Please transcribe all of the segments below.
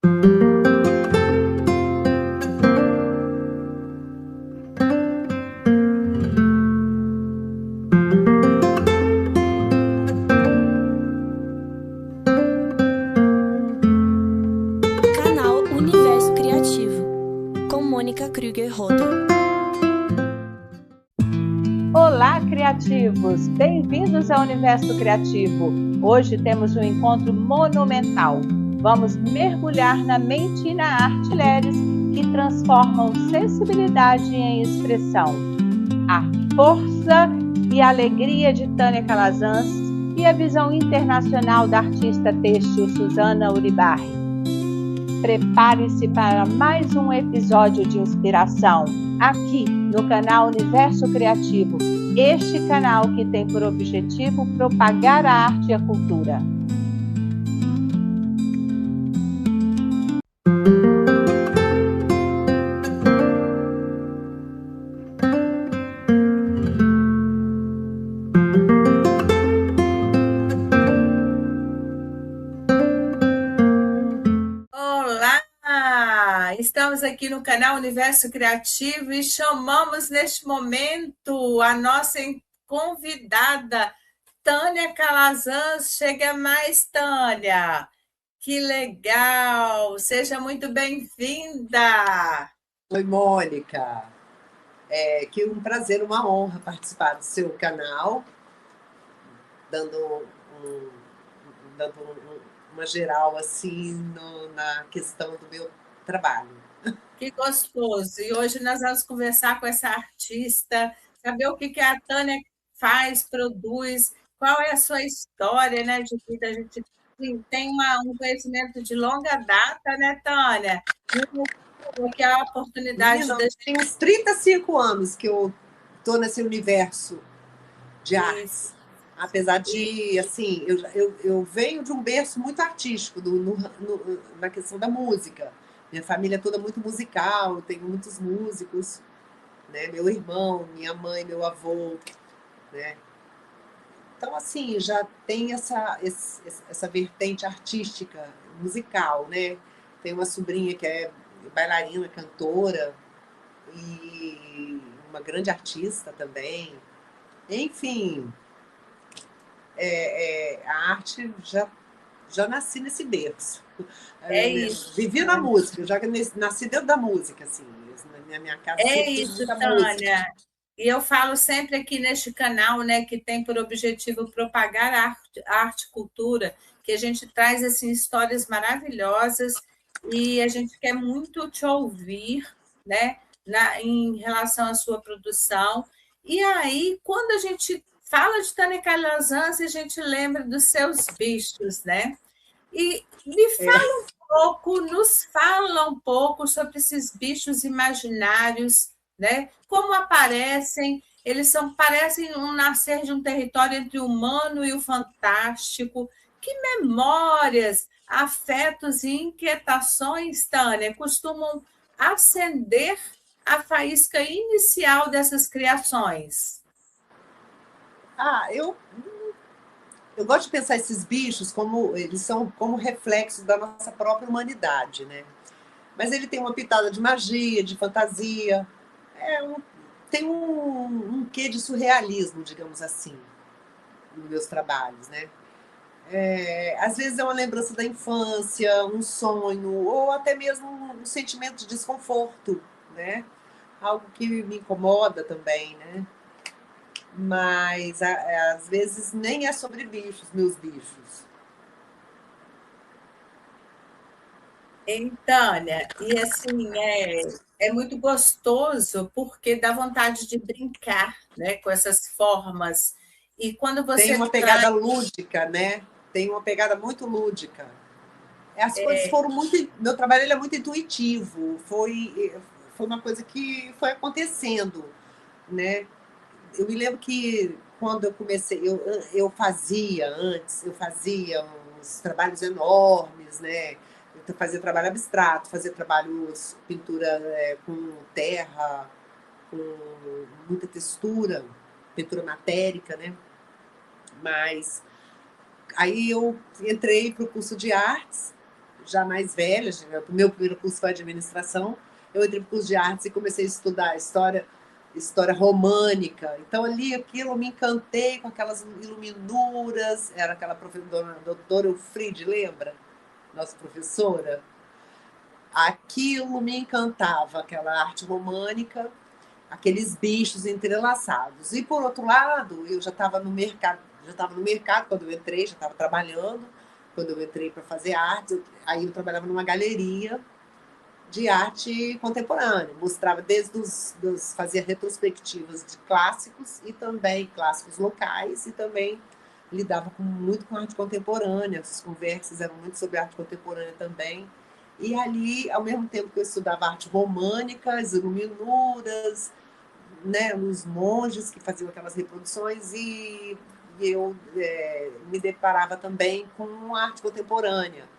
Canal Universo Criativo, com Mônica Krüger-Rotter. Olá, criativos! Bem-vindos ao Universo Criativo. Hoje temos um encontro monumental. Vamos mergulhar na mente e na arte de mulheres que transformam sensibilidade em expressão. A força e a alegria de Tânia Calazans e a visão internacional da artista têxtil Suzana Uribarri. Prepare-se para mais um episódio de inspiração, aqui no canal Universo Criativo, este canal que tem por objetivo propagar a arte e a cultura. Estamos aqui no canal Universo Criativo e chamamos neste momento a nossa convidada, Tânia Calazans. Chega mais, Tânia! Que legal! Seja muito bem-vinda! Oi, Mônica! Que um prazer, uma honra participar do seu canal, dando uma geral assim na questão do meu trabalho. Que gostoso! E hoje nós vamos conversar com essa artista, saber o que a Tânia faz, produz, qual é a sua história, né, de vida. A gente tem um conhecimento de longa data, né, Tânia? Que é a oportunidade... Tem uns 35 anos que eu estou nesse universo de artes. Apesar de, assim, eu venho de um berço muito artístico, na questão da música. Minha família é toda muito musical, eu tenho muitos músicos, né? Meu irmão, minha mãe, meu avô, né? Então, assim, já tem essa vertente artística, musical, né? Tem uma sobrinha que é bailarina, cantora, e uma grande artista também. Enfim, a arte já nasci nesse berço. Isso. Vivi na música, já nasci dentro da música, assim. Na minha casa isso, Tânia. Música. E eu falo sempre aqui neste canal, né, que tem por objetivo propagar a arte e cultura, que a gente traz assim, histórias maravilhosas e a gente quer muito te ouvir, né, em relação à sua produção. E aí, quando a gente fala de Tânia Calazans, a gente lembra dos seus bichos, né? E me fala nos fala um pouco sobre esses bichos imaginários, né? Como aparecem? Eles parecem nascer de um território entre o humano e o fantástico. Que memórias, afetos e inquietações, Tânia, costumam acender a faísca inicial dessas criações? Eu gosto de pensar esses bichos como eles são como reflexo da nossa própria humanidade, né? Mas ele tem uma pitada de magia, de fantasia, tem um quê de surrealismo, digamos assim, nos meus trabalhos, né? Às vezes é uma lembrança da infância, um sonho, ou até mesmo um sentimento de desconforto, né? Algo que me incomoda também, né? Mas às vezes nem é sobre bichos, meus bichos. Tânia, e assim, é muito gostoso porque dá vontade de brincar, né, com essas formas. E quando você tem uma pegada lúdica, né? Tem uma pegada muito lúdica. As coisas foram muito... Meu trabalho ele é muito intuitivo. Foi uma coisa que foi acontecendo, né? Eu me lembro que quando eu comecei, eu fazia uns trabalhos enormes, né? Eu fazia trabalho abstrato, fazia trabalhos, pintura com terra, com muita textura, pintura matérica, né? Mas aí eu entrei para o curso de artes, já mais velha, o meu primeiro curso foi administração, eu entrei para o curso de artes e comecei a estudar história românica. Então, ali, aquilo, eu me encantei com aquelas iluminuras, era aquela doutora Elfriede, lembra? Nossa professora. Aquilo me encantava, aquela arte românica, aqueles bichos entrelaçados. E, por outro lado, eu já estava no mercado, quando eu entrei, já estava trabalhando, quando eu entrei para fazer arte, aí eu trabalhava numa galeria de arte contemporânea, mostrava fazia retrospectivas de clássicos e também clássicos locais, e também lidava muito com arte contemporânea, as conversas eram muito sobre arte contemporânea também. E ali, ao mesmo tempo que eu estudava arte românica, as iluminuras, né, os monges que faziam aquelas reproduções, e eu me deparava também com arte contemporânea.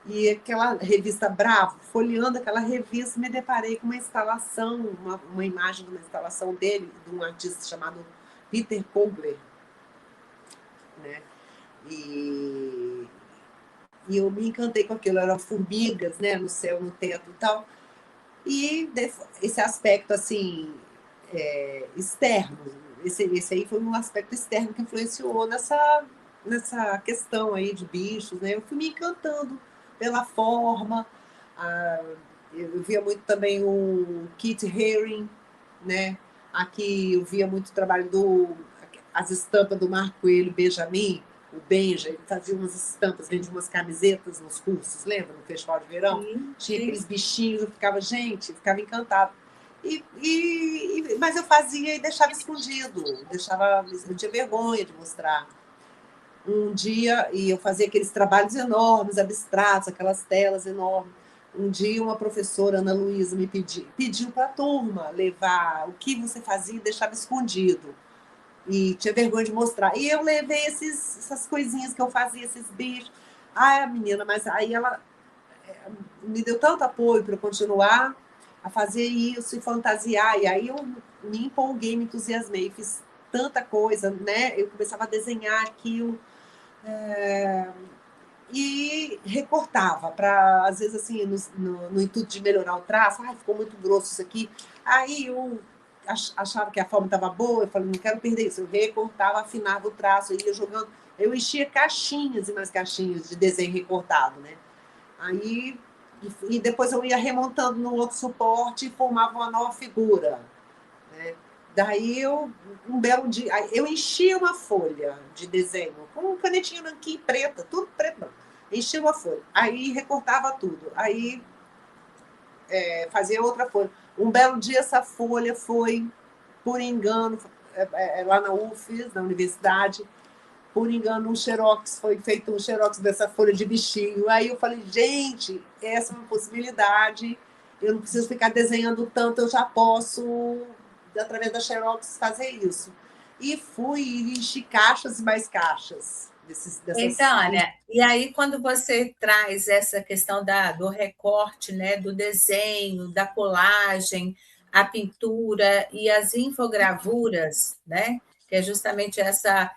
E aquela revista Bravo, folheando aquela revista, me deparei com uma instalação, uma imagem de uma instalação dele, de um artista chamado Peter Kogler, né? E eu me encantei com aquilo, eram formigas, né, no céu, no teto e tal. E esse aspecto, assim, externo, esse aí foi um aspecto externo que influenciou nessa questão aí de bichos, né? Eu fui me encantando pela forma. Eu via muito também o Kit Haring, né? Aqui eu via muito o trabalho as estampas do Marco Coelho Benjamin, o Benja, ele fazia umas estampas, vendia umas camisetas nos cursos, lembra? No festival de verão? Sim, Tinha sim. aqueles bichinhos, eu ficava encantada. Mas eu fazia e deixava escondido, eu tinha vergonha de mostrar. Um dia, e eu fazia aqueles trabalhos enormes, abstratos, aquelas telas enormes. Um dia, uma professora, Ana Luísa, me pediu para a turma levar o que você fazia e deixava escondido. E tinha vergonha de mostrar. E eu levei essas coisinhas que eu fazia, esses bichos. A menina, mas aí ela me deu tanto apoio para continuar a fazer isso e fantasiar. E aí eu me empolguei, me entusiasmei, fiz tanta coisa, né? Eu começava a desenhar aquilo. E recortava para, às vezes, assim, no intuito de melhorar o traço. Ficou muito grosso isso aqui. Aí eu achava que a forma estava boa, eu falei, não quero perder isso. Eu recortava, afinava o traço, ia jogando. Eu enchia caixinhas e mais caixinhas de desenho recortado, né? Aí, e depois eu ia remontando no outro suporte e formava uma nova figura, né? Daí um belo dia, eu enchia uma folha de desenho com canetinha nanquim preta, tudo preto, enchia uma folha, aí recortava tudo, aí fazia outra folha. Um belo dia essa folha foi, por engano, lá na UFES, na universidade, por engano, foi feito um xerox dessa folha de bichinho. Aí eu falei, gente, essa é uma possibilidade, eu não preciso ficar desenhando tanto, eu já posso, através da xerox, fazer isso. E fui enchi caixas e mais caixas. Então, Ana, e aí quando você traz essa questão do recorte, né, do desenho, da colagem, a pintura e as infogravuras, né, que é justamente essa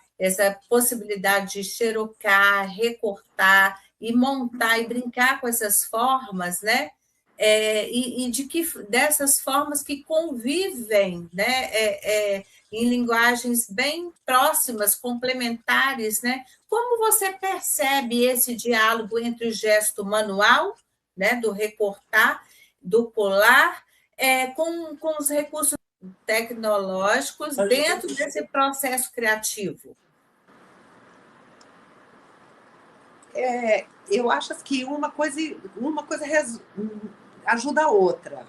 possibilidade de xerocar, recortar e montar e brincar com essas formas, né, e dessas formas que convivem, né, em linguagens bem próximas, complementares, né? Como você percebe esse diálogo entre o gesto manual, né, do recortar, do colar, com os recursos tecnológicos dentro desse processo criativo? Eu acho que uma coisa ajuda a outra.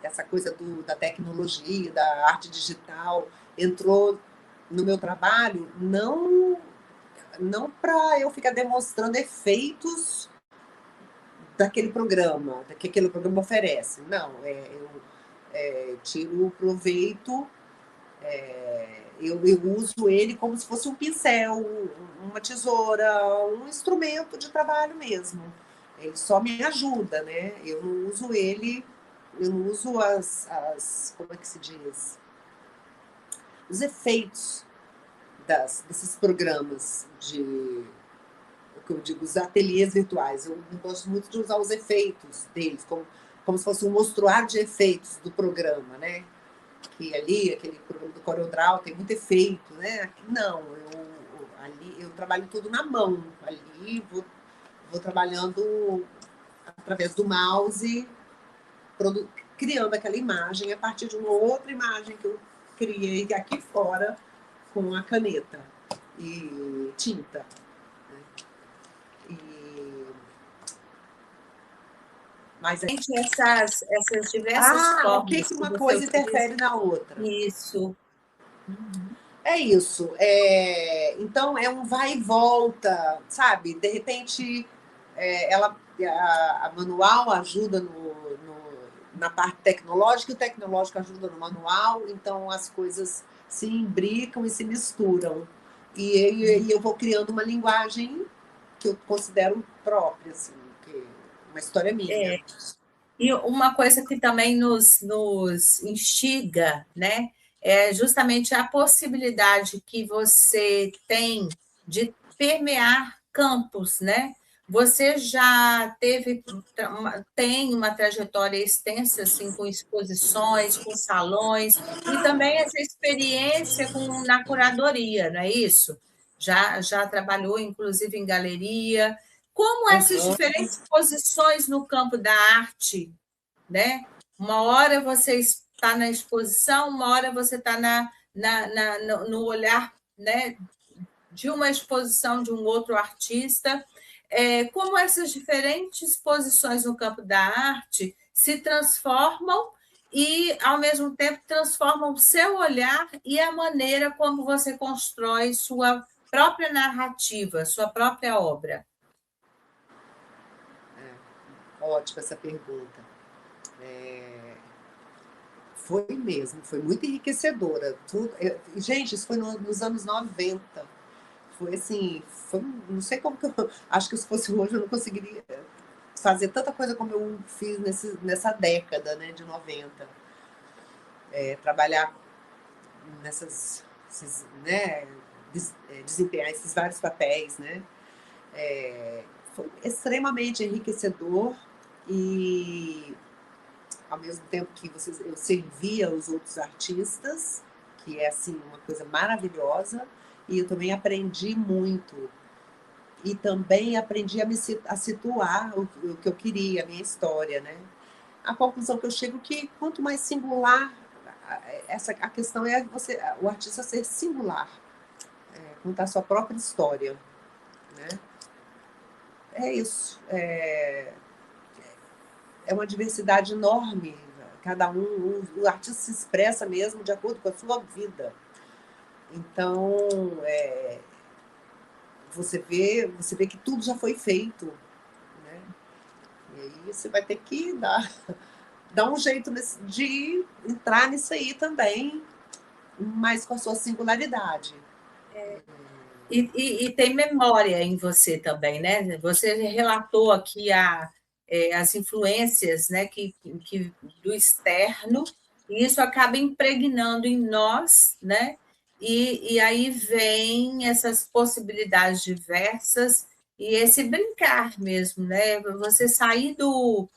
Essa coisa da tecnologia, da arte digital, entrou no meu trabalho não para eu ficar demonstrando efeitos daquele programa, que aquele programa oferece. Não, eu tiro o proveito, eu uso ele como se fosse um pincel, uma tesoura, um instrumento de trabalho mesmo. Ele só me ajuda, né? Eu não uso ele, eu não uso como é que se diz? Os efeitos desses programas que eu digo, os ateliês virtuais. Eu gosto muito de usar os efeitos deles, como se fosse um mostruário de efeitos do programa, né? Que ali, aquele programa do CorelDRAW tem muito efeito, né? Aqui não, ali eu trabalho tudo na mão. Ali vou trabalhando através do mouse, criando aquela imagem a partir de uma outra imagem que eu criei aqui fora com a caneta e tinta. Né? Mas Gente, essas diversas formas. O que uma coisa interfere na outra? Isso. É isso. Então, é um vai e volta, sabe? De repente, a manual ajuda na parte tecnológica e o tecnológico ajuda no manual, então as coisas se imbricam e se misturam. E eu vou criando uma linguagem que eu considero própria, assim, uma história minha. E uma coisa que também nos instiga, né, é justamente a possibilidade que você tem permear campos, né? Você já tem uma trajetória extensa assim, com exposições, com salões, e também essa experiência na curadoria, não é isso? Já trabalhou, inclusive, em galeria. Como essas diferentes posições no campo da arte, né? Uma hora você está na exposição, uma hora você está no olhar, né, de uma exposição de um outro artista. Como essas diferentes posições no campo da arte se transformam e, ao mesmo tempo, transformam o seu olhar e a maneira como você constrói sua própria narrativa, sua própria obra. Ótima essa pergunta. Foi mesmo, foi muito enriquecedora. Gente, isso foi nos anos 90. Foi assim, não sei como que eu... Acho que se fosse hoje eu não conseguiria fazer tanta coisa como eu fiz nessa década, né, de 90. Trabalhar né, desempenhar esses vários papéis, né? Foi extremamente enriquecedor e, ao mesmo tempo que eu servia os outros artistas, que é assim uma coisa maravilhosa, e eu também aprendi muito. E também aprendi a situar o que eu queria, a minha história, né? A conclusão que eu chego é que quanto mais singular, a questão é o artista ser singular, contar a sua própria história, né? É isso. É uma diversidade enorme. Cada o artista se expressa mesmo de acordo com a sua vida. Então, você vê que tudo já foi feito, né? E aí você vai ter que dar um jeito de entrar nisso aí também, mas com a sua singularidade. E tem memória em você também, né? Você relatou aqui as influências, né, do externo, e isso acaba impregnando em nós, né? E aí vem essas possibilidades diversas e esse brincar mesmo, né? Você sair do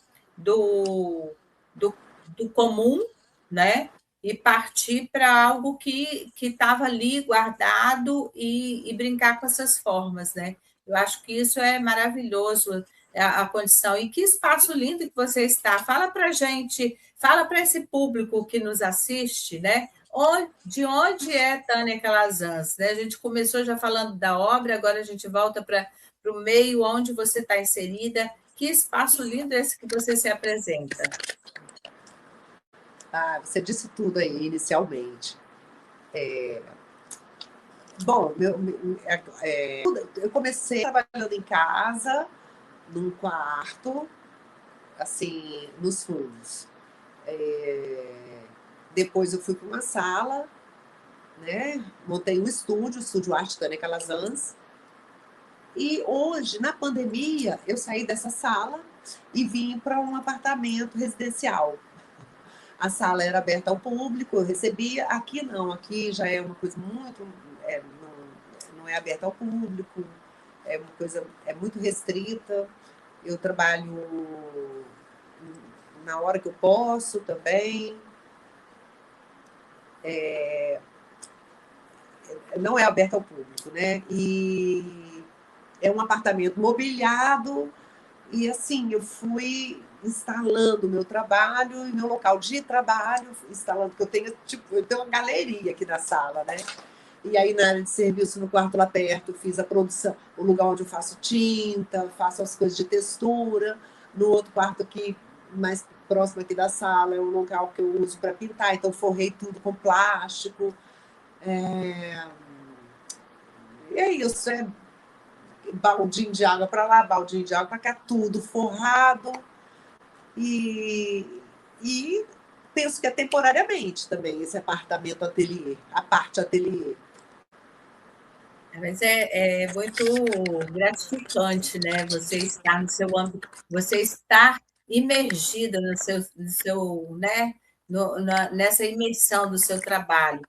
comum, né? E partir para algo que estava ali guardado e brincar com essas formas, né? Eu acho que isso é maravilhoso, a condição. E que espaço lindo que você está. Fala para a gente, fala para esse público que nos assiste, né? De onde é Tânia Calazans? Né? A gente começou já falando da obra, agora a gente volta para o meio onde você está inserida. Que espaço lindo é esse que você se apresenta? Você disse tudo aí inicialmente. Bom, eu comecei trabalhando em casa, num quarto, assim, nos fundos. Depois eu fui para uma sala, né? Montei um estúdio, o Estúdio Arte Tânia Calazans. E hoje, na pandemia, eu saí dessa sala e vim para um apartamento residencial. A sala era aberta ao público, eu recebia. Aqui não, aqui já é uma coisa muito... não é aberta ao público. é uma coisa muito restrita. Eu trabalho na hora que eu posso também. Não é aberto ao público, né? E é um apartamento mobiliado. E assim, eu fui instalando o meu trabalho e meu local de trabalho, instalando, porque eu tenho uma galeria aqui na sala, né? E aí, na área de serviço, no quarto lá perto, fiz a produção, o lugar onde eu faço tinta, faço as coisas de textura. No outro quarto aqui, mais próximo aqui da sala, é um local que eu uso para pintar, então forrei tudo com plástico. E é isso, baldinho de água para lá, baldinho de água para cá, tudo forrado. E penso que é temporariamente também esse apartamento ateliê, a parte ateliê. Mas é muito gratificante, né? Você estar no seu âmbito, você estar imergida no seu né? Nessa imersão do seu trabalho.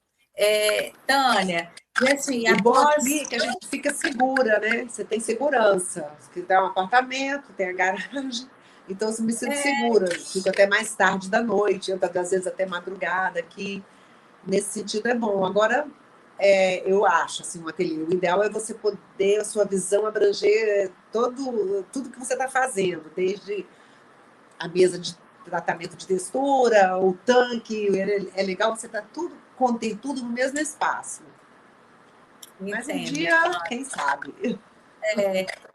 Tânia, e assim, O bom após. aqui é que a gente fica segura, né? Você tem segurança. Você tem um apartamento, tem a garagem. Então, eu me sinto segura. Fico até mais tarde da noite, às vezes até madrugada aqui. Nesse sentido, é bom. Agora, eu acho, assim, um ateliê. O ideal é você poder, a sua visão abranger tudo que você está fazendo, desde a mesa de tratamento de textura, o tanque. É legal você conter tudo no mesmo espaço. Mas um dia, quem sabe?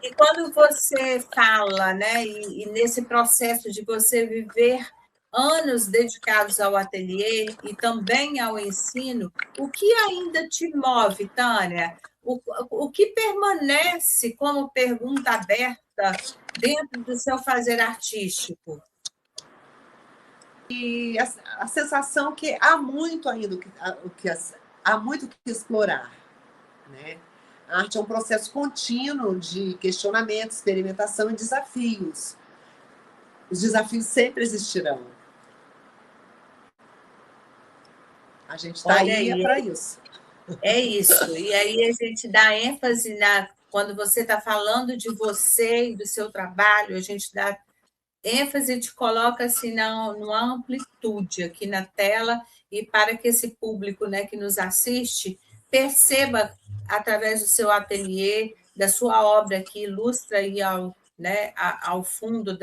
E quando você fala, né, e nesse processo de você viver anos dedicados ao ateliê e também ao ensino, o que ainda te move, Tânia? O que permanece como pergunta aberta dentro do seu fazer artístico? E a sensação que há muito ainda há muito que explorar, né? A arte é um processo contínuo de questionamento, experimentação e desafios. Os desafios sempre existirão. A gente está aí para isso. É isso. E aí a gente dá ênfase quando você está falando de você e do seu trabalho, a gente dá ênfase e te coloca assim numa amplitude aqui na tela e para que esse público, né, que nos assiste perceba através do seu ateliê, da sua obra que ilustra aí ao fundo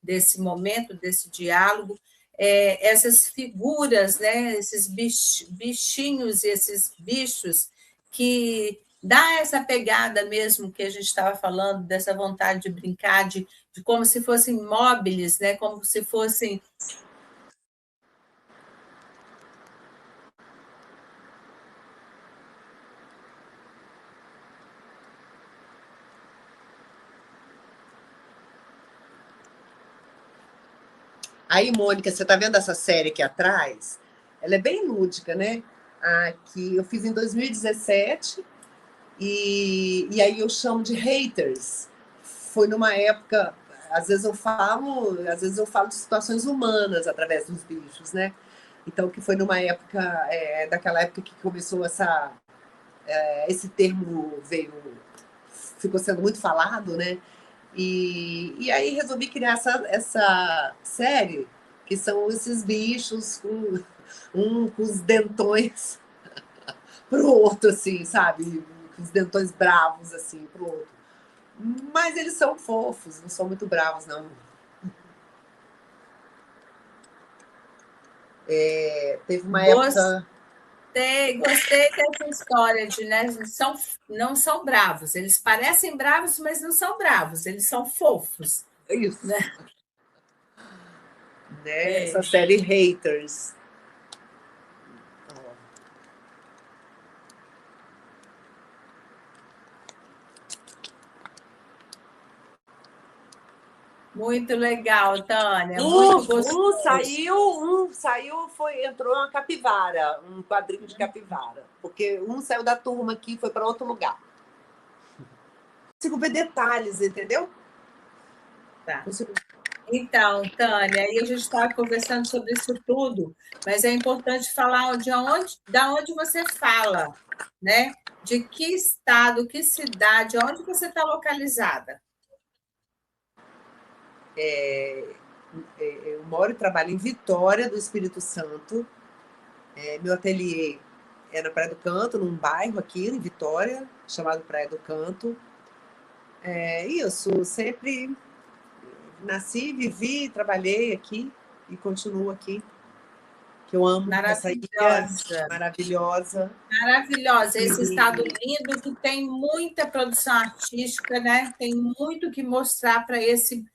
desse momento, desse diálogo, essas figuras, né, esses bichinhos e esses bichos que dá essa pegada mesmo que a gente estava falando, dessa vontade de brincar, de como se fossem móveis, né, como se fossem. Aí, Mônica, você está vendo essa série aqui atrás? Ela é bem lúdica, né? Aqui eu fiz em 2017 e aí eu chamo de haters. Foi numa época, às vezes eu falo de situações humanas através dos bichos, né? Então, que foi numa época, daquela época que começou esse termo ficou sendo muito falado, né? E aí resolvi criar essa série, que são esses bichos com os dentões pro outro, assim, sabe? Os dentões bravos, assim, pro outro. Mas eles são fofos, não são muito bravos, não. Teve uma época... Gostei dessa história de, né, não são bravos. Eles parecem bravos, mas não são bravos. Eles são fofos. Isso. Né? Essa série Haters. Muito legal, Tânia. Muito gostoso. Entrou uma capivara, um quadrinho de capivara. Porque um saiu da turma aqui e foi para outro lugar. Consigo ver detalhes, entendeu? Tá. Então, Tânia, aí a gente estava conversando sobre isso tudo, mas é importante falar da onde você fala, né? De que estado, que cidade, onde você está localizada? Eu moro e trabalho em Vitória do Espírito Santo. Meu ateliê é na Praia do Canto, num bairro aqui em Vitória, chamado Praia do Canto. Isso, sempre nasci, vivi, trabalhei aqui e continuo aqui. Que eu amo essa ilha maravilhosa. Maravilhosa, esse estado lindo que tem muita produção artística, né? Tem muito que mostrar para esse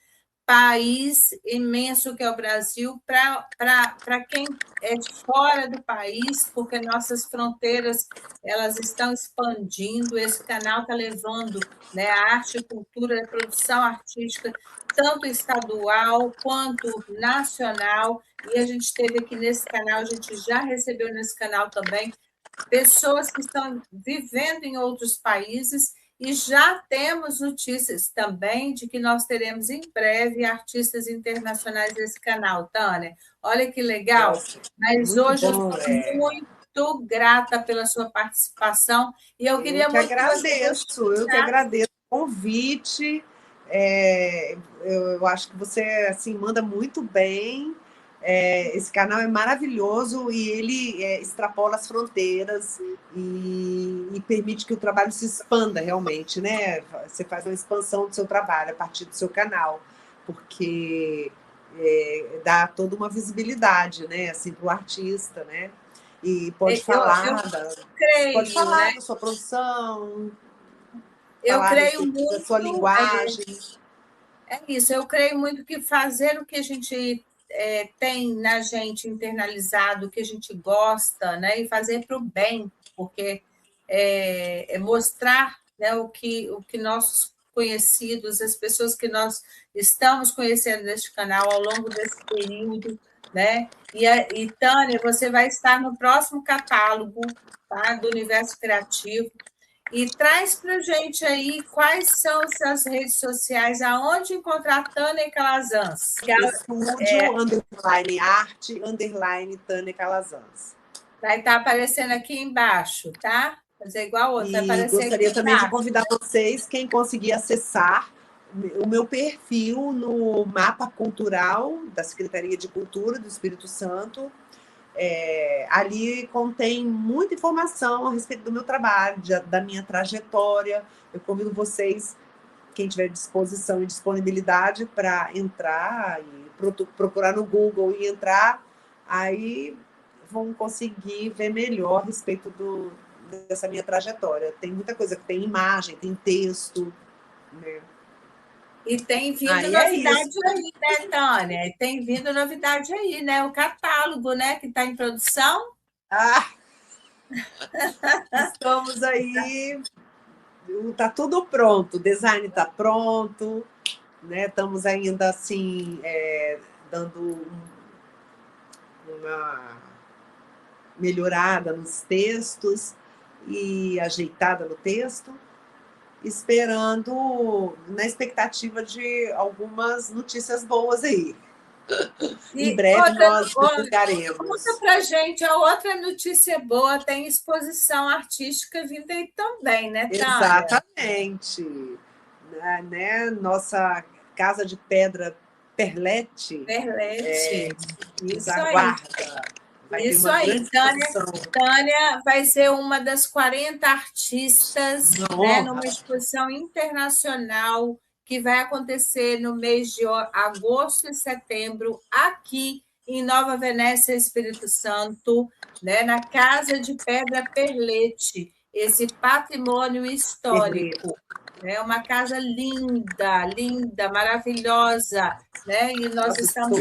país imenso que é o Brasil, para quem é fora do país, porque nossas fronteiras elas estão expandindo, esse canal está levando, né, a arte e cultura, a produção artística, tanto estadual quanto nacional, e a gente teve aqui nesse canal, a gente já recebeu nesse canal também pessoas que estão vivendo em outros países e já temos notícias também de que nós teremos em breve artistas internacionais nesse canal, Tânia. Olha que legal. Nossa, mas hoje bom, eu estou muito grata pela sua participação e eu queria muito eu que agradeço o convite. Eu acho que você assim manda muito bem. Esse canal é maravilhoso e ele extrapola as fronteiras e permite que o trabalho se expanda realmente, né? Você faz uma expansão do seu trabalho a partir do seu canal, porque dá toda uma visibilidade, né? Assim, para o artista, né? E pode falar, pode falar, né, da sua produção, eu creio muito da sua linguagem. É isso, eu creio muito que fazer o que a gente tem na gente internalizado, o que a gente gosta, né, e fazer para o bem, porque mostrar, né, o que nossos conhecidos, as pessoas que nós estamos conhecendo neste canal ao longo desse período, né? E Tânia, você vai estar no próximo catálogo, tá, do Universo Criativo. E traz para a gente aí quais são as redes sociais, aonde encontrar Tânia Calazans. Estúdio, arte, Tânia Calazans. Vai estar aparecendo aqui embaixo, tá? Fazer igual outro. E gostaria também de convidar vocês, quem conseguir acessar o meu perfil no mapa cultural da Secretaria de Cultura do Espírito Santo. Ali contém muita informação a respeito do meu trabalho, da minha trajetória. Eu convido vocês, quem tiver disposição e disponibilidade, para entrar e procurar no Google e entrar, aí vão conseguir ver melhor a respeito dessa minha trajetória. Tem muita coisa, tem imagem, tem texto, né? E tem vindo novidade aí, né, Tânia? Tem vindo novidade aí, né? O catálogo, né, que está em produção. Estamos aí, está tudo pronto, o design está pronto, né? Estamos ainda assim, dando uma melhorada nos textos e ajeitada no texto, esperando, na expectativa de algumas notícias boas aí. Em breve nós divulgaremos. Conta pra gente, a outra notícia boa, tem exposição artística vindo aí também, né, Tânia? Exatamente. Né? Nossa Casa de Pedra Perlete. Isso aguarda. Isso aí, Tânia vai ser uma das 40 artistas, né, numa exposição internacional que vai acontecer no mês de agosto e setembro, aqui em Nova Venécia, Espírito Santo, né, na Casa de Pedra Perlete, esse patrimônio histórico. É uma casa linda, linda, maravilhosa, né? E nós estamos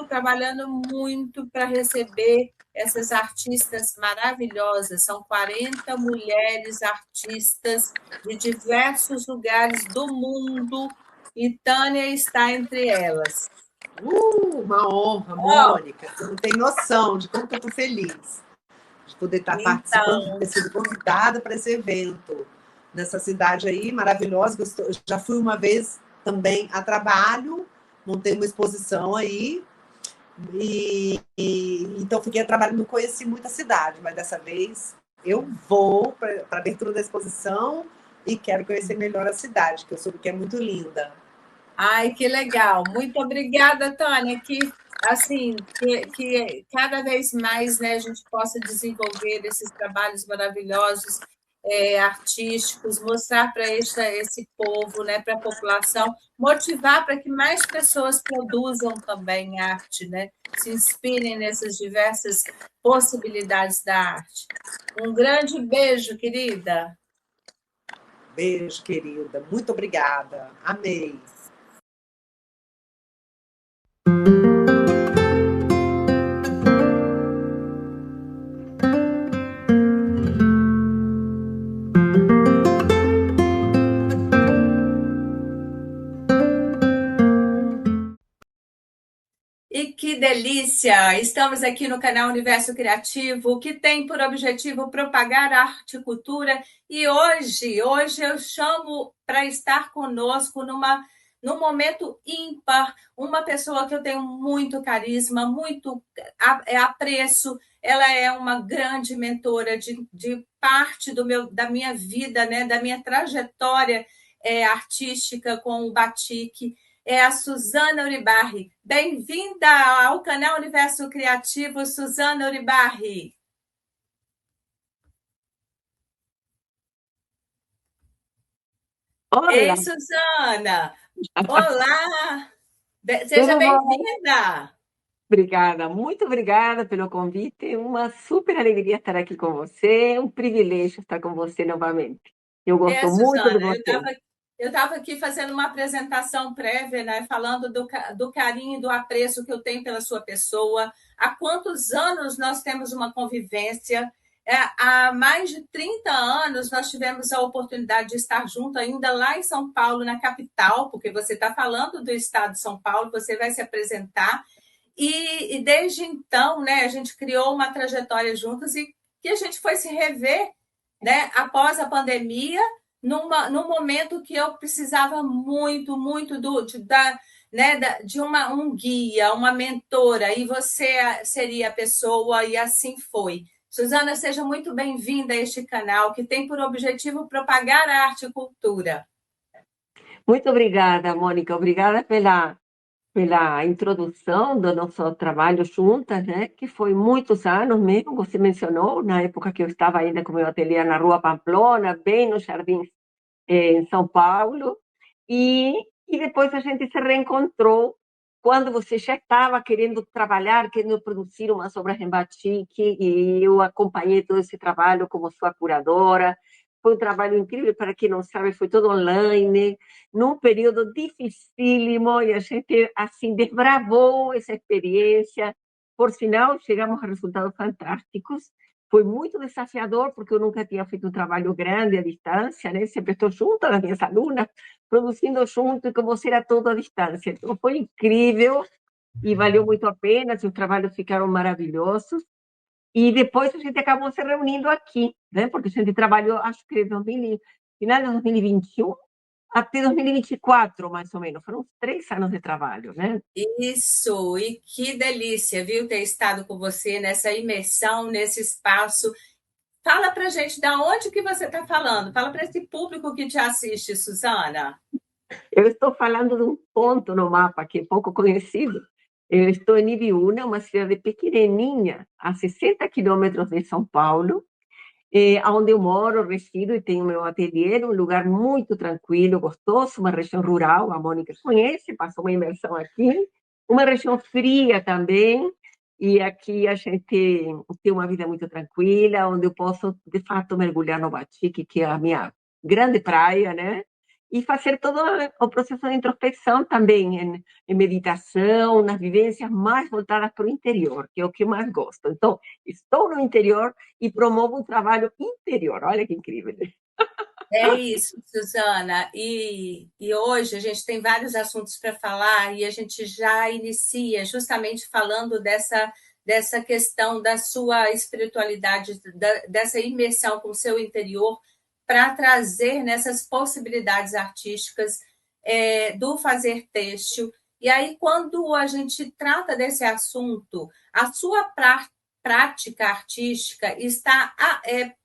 trabalhando muito para receber essas artistas maravilhosas. São 40 mulheres artistas de diversos lugares do mundo e Tânia está entre elas. Uma honra, Mônica. Você não tem noção de como eu estou feliz de poder estar participando, ter sido convidada para esse evento nessa cidade aí maravilhosa. Eu já fui uma vez também a trabalho, montei uma exposição aí Então, fiquei trabalhando, não conheci muita cidade, mas dessa vez eu vou para a abertura da exposição e quero conhecer melhor a cidade, que eu soube que é muito linda. Ai, que legal. Muito obrigada, Tânia, que assim, que cada vez mais, né, a gente possa desenvolver esses trabalhos maravilhosos, artísticos, mostrar para esse povo, né, para a população, motivar para que mais pessoas produzam também arte, né, se inspirem nessas diversas possibilidades da arte. Um grande beijo, querida. Beijo, querida. Muito obrigada. Amei. E que delícia! Estamos aqui no canal Universo Criativo, que tem por objetivo propagar arte e cultura. E hoje eu chamo para estar conosco num momento ímpar, uma pessoa que eu tenho muito carisma, muito apreço. Ela é uma grande mentora de parte da minha vida, né, da minha trajetória artística com o batik. É a Suzana Uribarri. Bem-vinda ao canal Universo Criativo, Suzana Uribarri. Olá, Ei, Suzana! Olá! Seja tudo bom? bem-vinda! Obrigada, muito obrigada pelo convite. Uma super alegria estar aqui com você. É um privilégio estar com você novamente. Eu gosto muito de Suzana, você. eu estava aqui fazendo uma apresentação prévia, né, falando do carinho e do apreço que eu tenho pela sua pessoa. Há quantos anos nós temos uma convivência? Há mais de 30 anos nós tivemos a oportunidade de estar junto ainda lá em São Paulo, na capital, porque você está falando do estado de São Paulo, você vai se apresentar. E desde então, né, a gente criou uma trajetória juntos e que a gente foi se rever, né, após a pandemia, num momento que eu precisava muito, muito de um guia, uma mentora, e você seria a pessoa, e assim foi. Suzana, seja muito bem-vinda a este canal, que tem por objetivo propagar a arte e cultura. Muito obrigada, Mônica. Obrigada pela introdução do nosso trabalho juntas, né? Que foi muitos anos mesmo. Você mencionou, na época que eu estava ainda com meu ateliê na Rua Pamplona, bem nos Jardins, em São Paulo. E, e depois a gente se reencontrou quando você já estava querendo trabalhar, querendo produzir umas obras em batik, e eu acompanhei todo esse trabalho como sua curadora. Foi um trabalho incrível, para quem não sabe, foi todo online, num período dificílimo, e a gente, assim, desbravou essa experiência. Por sinal, chegamos a resultados fantásticos. Foi muito desafiador, porque eu nunca tinha feito um trabalho grande à distância, né? Sempre estou junto das minhas alunas, produzindo junto, e como era todo à distância. Então, foi incrível e valeu muito a pena, os trabalhos ficaram maravilhosos. E depois a gente acabou se reunindo aqui, né? Porque a gente trabalhou, acho que final de 2021 até 2024, mais ou menos. Foram uns 3 anos de trabalho, né? Isso, e que delícia, viu, ter estado com você nessa imersão, nesse espaço. Fala para gente de onde que você está falando. Fala para esse público que te assiste, Suzana. Eu estou falando de um ponto no mapa que é pouco conhecido. Eu estou em Ibiúna, uma cidade pequenininha, a 60 quilômetros de São Paulo, onde eu moro, resido e tenho meu ateliê, um lugar muito tranquilo, gostoso, uma região rural, a Mônica conhece, passou uma imersão aqui, uma região fria também, e aqui a gente tem uma vida muito tranquila, onde eu posso, de fato, mergulhar no batik, que é a minha grande praia, né? E fazer todo o processo de introspecção também, em meditação, nas vivências mais voltadas para o interior, que é o que eu mais gosto. Então, estou no interior e promovo um trabalho interior. Olha que incrível. É isso, Suzana. E hoje a gente tem vários assuntos para falar e a gente já inicia justamente falando dessa questão da sua espiritualidade, dessa imersão com o seu interior, para trazer nessas possibilidades artísticas do fazer têxtil. E aí, quando a gente trata desse assunto, a sua prática artística está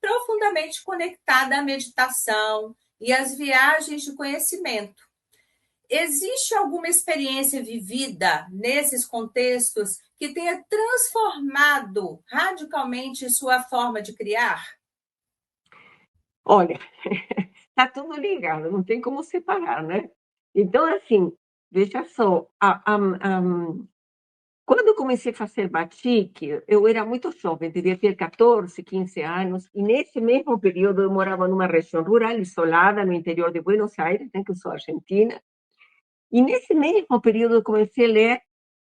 profundamente conectada à meditação e às viagens de conhecimento. Existe alguma experiência vivida nesses contextos que tenha transformado radicalmente sua forma de criar? Olha, está tudo ligado, não tem como separar, né? Então, assim, veja só, quando eu comecei a fazer batik, eu era muito jovem, devia ter 14, 15 anos, e nesse mesmo período eu morava numa região rural, isolada, no interior de Buenos Aires, né, que eu sou argentina, e nesse mesmo período eu comecei a ler,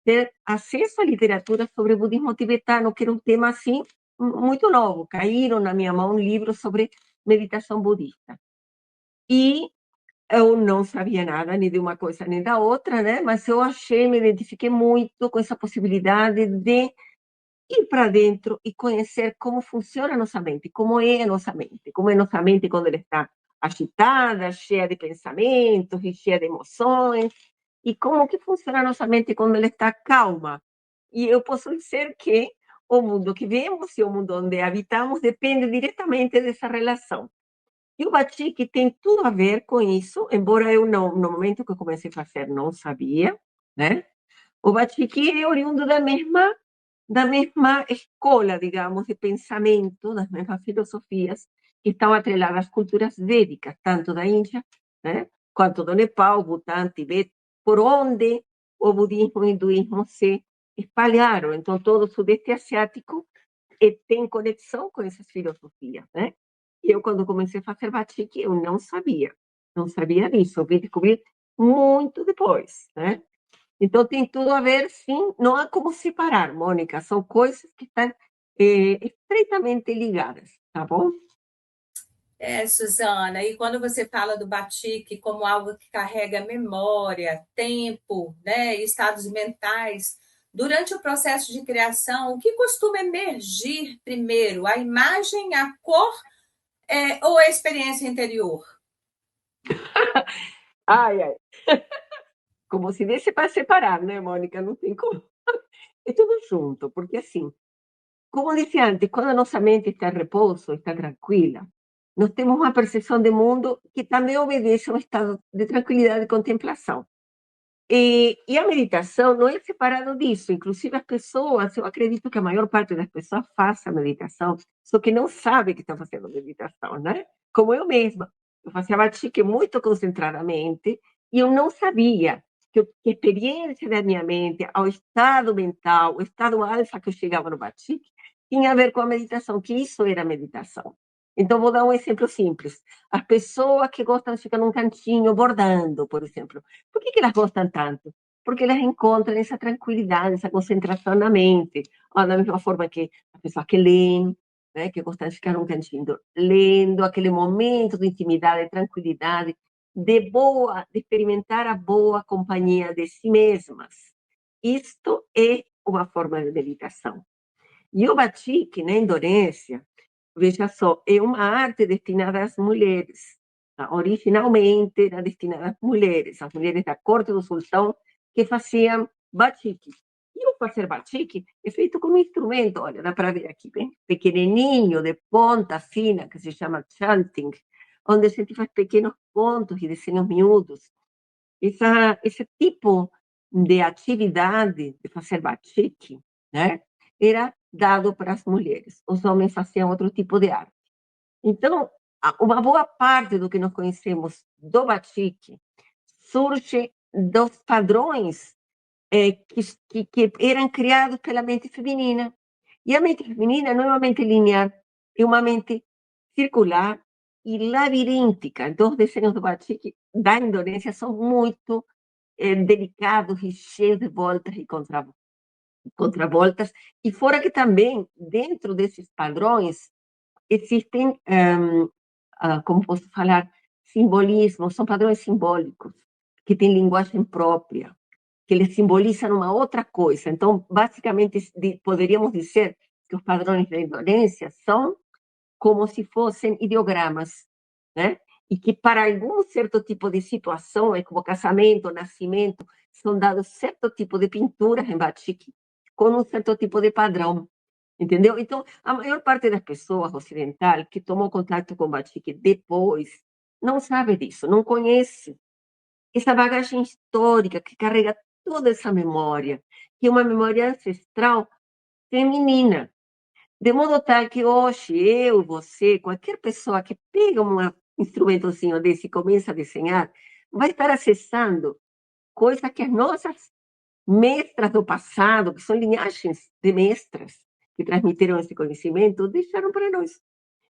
ter acesso à literatura sobre budismo tibetano, que era um tema assim muito novo. Caíram na minha mão livros sobre meditação budista. E eu não sabia nada, nem de uma coisa nem da outra, né? Mas eu achei, me identifiquei muito com essa possibilidade de ir para dentro e conhecer como funciona a nossa mente, como é a nossa mente quando ela está agitada, cheia de pensamentos e cheia de emoções, e como que funciona a nossa mente quando ela está calma. E eu posso dizer que o mundo que vemos e o mundo onde habitamos depende diretamente dessa relação. E o batik tem tudo a ver com isso, embora eu no momento que eu comecei a fazer não sabia, né? O batik é oriundo da mesma escola, digamos, de pensamento, das mesmas filosofias que estão atreladas às culturas védicas, tanto da Índia, né, quanto do Nepal, Butão, Tibete, por onde o budismo e o hinduísmo se espalharam. Então, todo o sudeste asiático tem conexão com essas filosofias, né? E eu, quando comecei a fazer batik, eu não sabia disso, eu vim descobrir muito depois, né? Então, tem tudo a ver, sim, não há como separar, Mônica, são coisas que estão estreitamente ligadas, tá bom? Suzana, e quando você fala do batik como algo que carrega memória, tempo, né, estados mentais, durante o processo de criação, o que costuma emergir primeiro? A imagem, a cor, ou a experiência interior? Ai, ai, como se desse para separar, né, Mônica? Não tem como. É tudo junto, porque assim, como disse antes, quando a nossa mente está em repouso, está tranquila, nós temos uma percepção de mundo que também obedece a um estado de tranquilidade e contemplação. E a meditação não é separado disso. Inclusive, as pessoas, eu acredito que a maior parte das pessoas faça meditação, só que não sabe que estão fazendo meditação, né? Como eu mesma. Eu fazia batik muito concentradamente e eu não sabia que a experiência da minha mente, ao estado mental, o estado alfa que eu chegava no batik, tinha a ver com a meditação, que isso era meditação. Então, vou dar um exemplo simples. As pessoas que gostam de ficar num cantinho bordando, por exemplo, por que elas gostam tanto? Porque elas encontram essa tranquilidade, essa concentração na mente. Ou da mesma forma que as pessoas que leem, né, que gostam de ficar num cantinho lendo, aquele momento de intimidade, de tranquilidade, de experimentar a boa companhia de si mesmas. Isto é uma forma de meditação. E o batik, na Indonésia, veja só, é uma arte destinada às mulheres. Tá? Originalmente era destinada às mulheres da corte do sultão que faziam batik. E o fazer batik é feito com um instrumento, olha, dá para ver aqui, bem? Pequenininho, de ponta fina, que se chama chanting, onde a gente faz pequenos pontos e desenhos miúdos. Esse tipo de atividade de fazer batik, né, era dado para as mulheres. Os homens faziam outro tipo de arte. Então, uma boa parte do que nós conhecemos do batik surge dos padrões que eram criados pela mente feminina. E a mente feminina não é uma mente linear, é uma mente circular e labiríntica. Então, os desenhos do batik da Indonésia são muito delicados e cheios de voltas e contravoltas. E fora que também, dentro desses padrões, existem, como posso falar, simbolismos, são padrões simbólicos, que têm linguagem própria, que eles simbolizam uma outra coisa. Então, basicamente, poderíamos dizer que os padrões da Indonésia são como se fossem ideogramas, né? e que para algum certo tipo de situação, como casamento, nascimento, são dados certo tipo de pinturas em batik com um certo tipo de padrão, entendeu? Então, a maior parte das pessoas ocidentais que tomam contato com batik depois não sabe disso, não conhece essa bagagem histórica que carrega toda essa memória, que é uma memória ancestral feminina. De modo tal que hoje eu, você, qualquer pessoa que pega um instrumentozinho desse e começa a desenhar, vai estar acessando coisas que as nossas mestras do passado, que são linhagens de mestras que transmitiram esse conhecimento, deixaram para nós.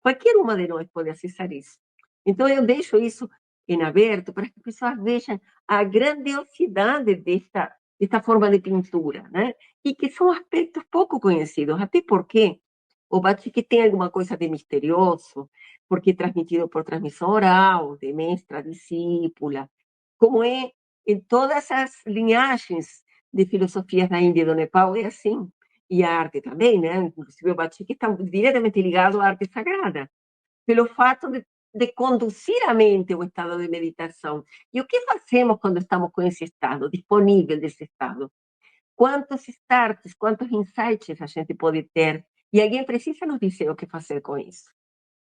Qualquer uma de nós pode acessar isso. Então, eu deixo isso em aberto para que as pessoas vejam a grandiosidade desta forma de pintura, né? E que são aspectos pouco conhecidos, até porque o batik tem alguma coisa de misterioso, porque é transmitido por transmissão oral, de mestra a discípula, como é em todas as linhagens de filosofias da Índia e do Nepal, é assim. E a arte também, né? Inclusive o batik está diretamente ligado à arte sagrada, pelo fato de conduzir a mente ao estado de meditação. E o que fazemos quando estamos com esse estado, disponível desse estado? Quantos starts, quantos insights a gente pode ter? E alguém precisa nos dizer o que fazer com isso.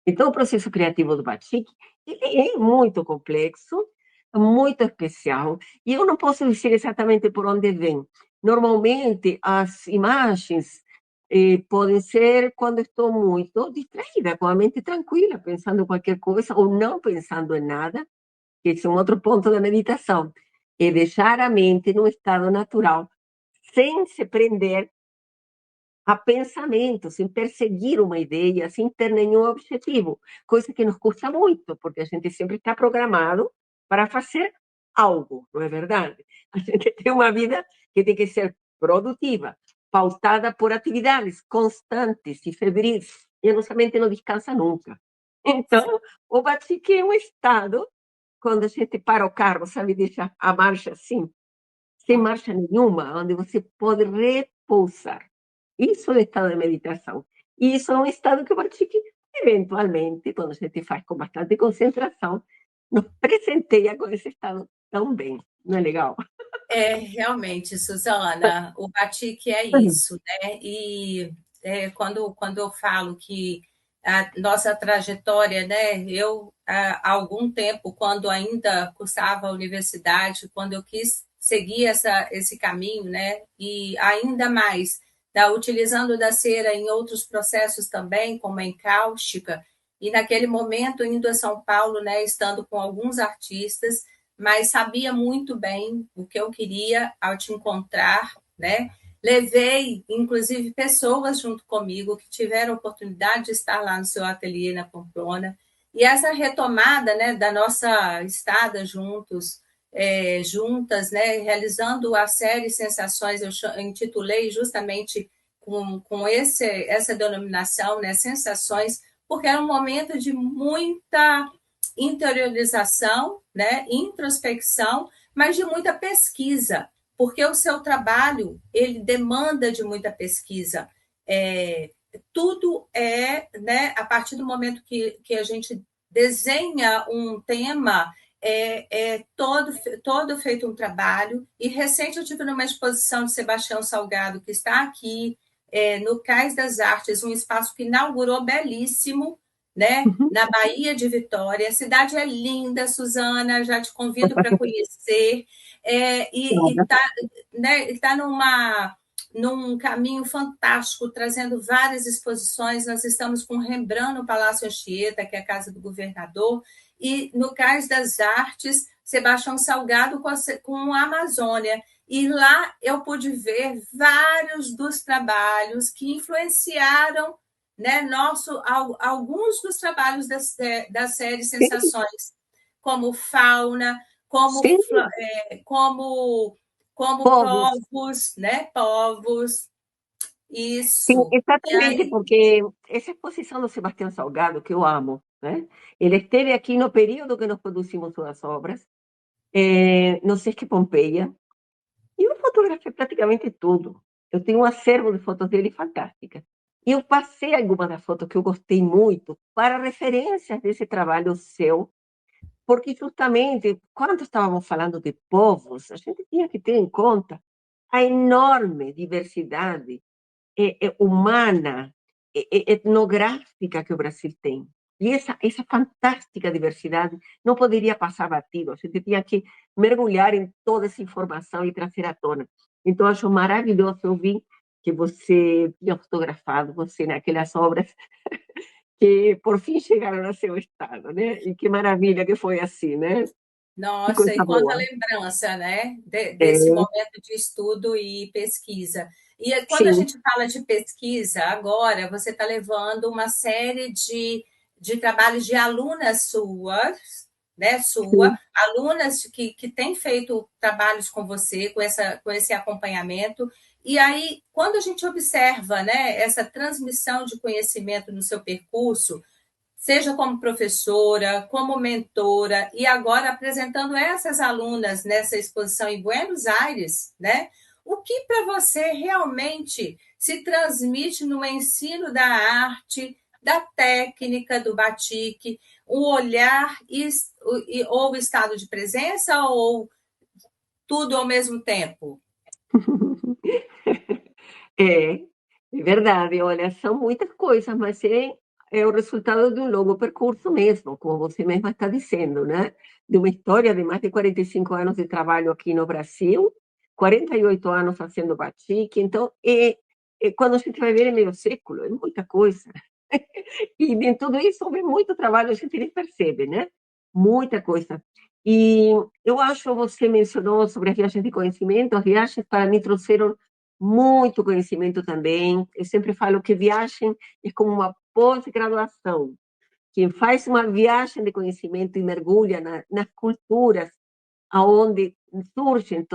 Então, o processo criativo do batik ele é muito complexo, muito especial, e eu não posso dizer exatamente por onde vem. Normalmente, as imagens podem ser quando estou muito distraída, com a mente tranquila, pensando em qualquer coisa, ou não pensando em nada, que esse é um outro ponto da meditação, é deixar a mente num estado natural, sem se prender a pensamento, sem perseguir uma ideia, sem ter nenhum objetivo, coisa que nos custa muito, porque a gente sempre está programado para fazer algo, não é verdade? A gente tem uma vida que tem que ser produtiva, pautada por atividades constantes e febris, e a nossa mente não descansa nunca. Então, o batik é um estado, quando a gente para o carro, sabe, deixa a marcha assim, sem marcha nenhuma, onde você pode repousar. Isso é o estado de meditação. E isso é um estado que o Batik, eventualmente, quando a gente faz com bastante concentração, nos presenteia com esse estado tão bem. Não é legal? É, realmente, Suzana, o batik é isso, né? E quando eu falo que a nossa trajetória, né? Eu, há algum tempo, quando ainda cursava a universidade, quando eu quis seguir esse caminho, né? E ainda mais, tá, utilizando da cera em outros processos também, como a encáustica, e naquele momento indo a São Paulo, né? Estando com alguns artistas, mas sabia muito bem o que eu queria ao te encontrar, né? Levei, inclusive, pessoas junto comigo que tiveram a oportunidade de estar lá no seu ateliê na Pamplona. E essa retomada, né, da nossa estada juntos, juntas, né, realizando a série Sensações, eu intitulei justamente com essa denominação, né, Sensações, porque era um momento de muita interiorização, né, introspecção, mas de muita pesquisa, porque o seu trabalho ele demanda de muita pesquisa. Tudo né, a partir do momento que a gente desenha um tema, todo feito um trabalho. E recente eu tive numa exposição de Sebastião Salgado, que está aqui no Cais das Artes, um espaço que inaugurou belíssimo, né, na Bahia de Vitória. A cidade é linda, Suzana, já te convido para conhecer. E está, né, tá num caminho fantástico, trazendo várias exposições. Nós estamos com Rembrandt no Palácio Anchieta, que é a casa do governador, e no Cais das Artes, Sebastião Salgado com a Amazônia. E lá eu pude ver vários dos trabalhos que influenciaram, né, alguns dos trabalhos da série Sensações, como fauna, como Povos. povos, né? Povos, Sim, isso. exatamente, porque essa exposição do Sebastião Salgado, que eu amo, né? Ele esteve aqui no período que nós produzimos suas obras, no Sesc Pompeia, e eu fotografei praticamente tudo. Eu tenho um acervo de fotos dele fantástica. E eu passei algumas das fotos que eu gostei muito para referências desse trabalho seu, porque justamente quando estávamos falando de povos, a gente tinha que ter em conta a enorme diversidade humana, etnográfica que o Brasil tem. E essa fantástica diversidade não poderia passar batido. A gente tinha que mergulhar em toda essa informação e trazer à tona. Então, acho maravilhoso ouvir que você tinha fotografado você naquelas obras que por fim chegaram a seu estado, né? E que maravilha que foi assim, né? Que Nossa, coisa e quanta boa. lembrança, né, desse É, momento de estudo e pesquisa. E quando a sim, gente fala de pesquisa, agora você está levando uma série de trabalhos de alunas suas, né, sim. alunas que têm feito trabalhos com você, com esse acompanhamento. E aí, quando a gente observa, né, essa transmissão de conhecimento no seu percurso, seja como professora, como mentora, e agora apresentando essas alunas nessa exposição em Buenos Aires, né? O que para você realmente se transmite no ensino da arte, da técnica do batik, o olhar ou o estado de presença ou tudo ao mesmo tempo? É, é verdade. Olha, são muitas coisas, mas é o resultado de um longo percurso mesmo, como você mesma está dizendo, né? De uma história de mais de 45 anos de trabalho aqui no Brasil, 48 anos fazendo batik. Então, quando a gente vai ver, é meio século, é muita coisa. E em tudo isso houve muito trabalho, a gente nem percebe, né? Muita coisa. E eu acho, você mencionou sobre as viagens de conhecimento, as viagens para mim trouxeram muito conhecimento também. Eu sempre falo que viagem é como uma pós-graduação. Quem faz uma viagem de conhecimento e mergulha nas culturas aonde surgem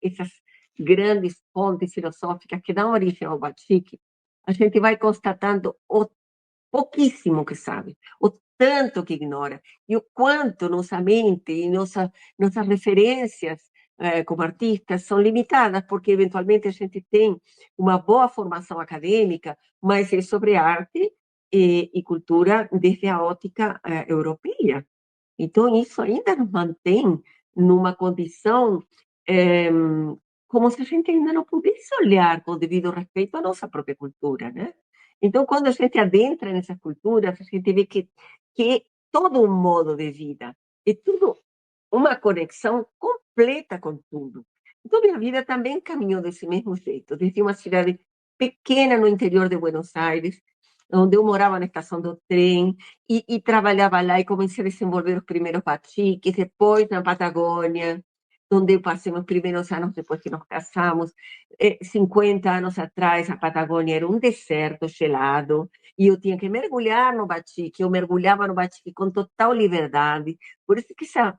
essas grandes fontes filosóficas que dão origem ao Batik, a gente vai constatando o pouquíssimo que sabe, o tanto que ignora, e o quanto nossa mente e nossas referências como artistas são limitadas, porque eventualmente a gente tem uma boa formação acadêmica, mas é sobre arte e cultura desde a ótica europeia. Então, isso ainda nos mantém numa condição como se a gente ainda não pudesse olhar com o devido respeito à nossa própria cultura, né? Então, quando a gente adentra nessas culturas, a gente vê que é todo um modo de vida, é tudo uma conexão completa com tudo. Então, minha vida também caminhou desse mesmo jeito, desde uma cidade pequena no interior de Buenos Aires, onde eu morava na estação do trem, e trabalhava lá e comecei a desenvolver os primeiros batiques, depois na Patagônia, onde eu passei meus primeiros anos depois que nos casamos. 50 anos atrás, a Patagônia era um deserto gelado, e eu tinha que mergulhar no batique, eu mergulhava no batique com total liberdade. Por isso que essa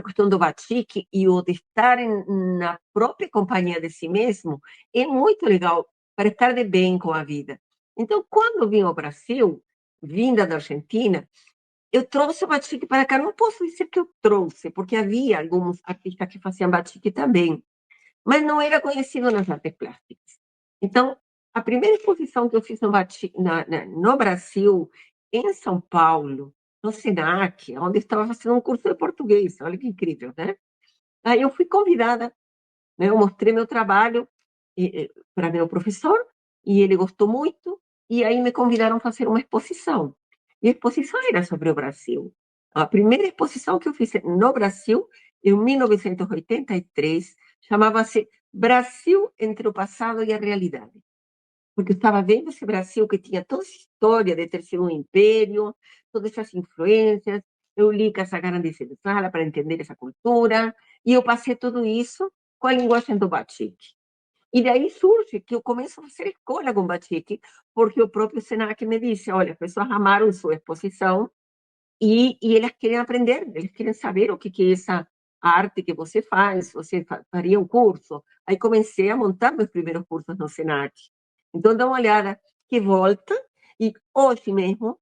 questão do batique e o de estar na própria companhia de si mesmo é muito legal para estar de bem com a vida. Então, quando vim ao Brasil, vinda da Argentina, eu trouxe o batik para cá. Não posso dizer que eu trouxe, porque havia alguns artistas que faziam batik também, mas não era conhecido nas artes plásticas. Então, a primeira exposição que eu fiz no, batik, no Brasil, em São Paulo, no SENAC, onde eu estava fazendo um curso de português, olha que incrível, né? Aí eu fui convidada, né? Eu mostrei meu trabalho para meu professor, e ele gostou muito, e aí me convidaram a fazer uma exposição. E a exposição era sobre o Brasil. A primeira exposição que eu fiz no Brasil, em 1983, chamava-se Brasil entre o passado e a realidade. Porque eu estava vendo esse Brasil que tinha toda essa história de ter sido um império, todas essas influências. Eu li Casa Grande de Sala para entender essa cultura, e eu passei tudo isso com a linguagem do batik. E daí surge que eu começo a fazer escola com batik, porque o próprio Senac me disse, olha, as pessoas amaram sua exposição e elas querem aprender, eles querem saber o que é essa arte que você faria um curso. Aí comecei a montar meus primeiros cursos no Senac. Então, dá uma olhada que volta, e hoje mesmo,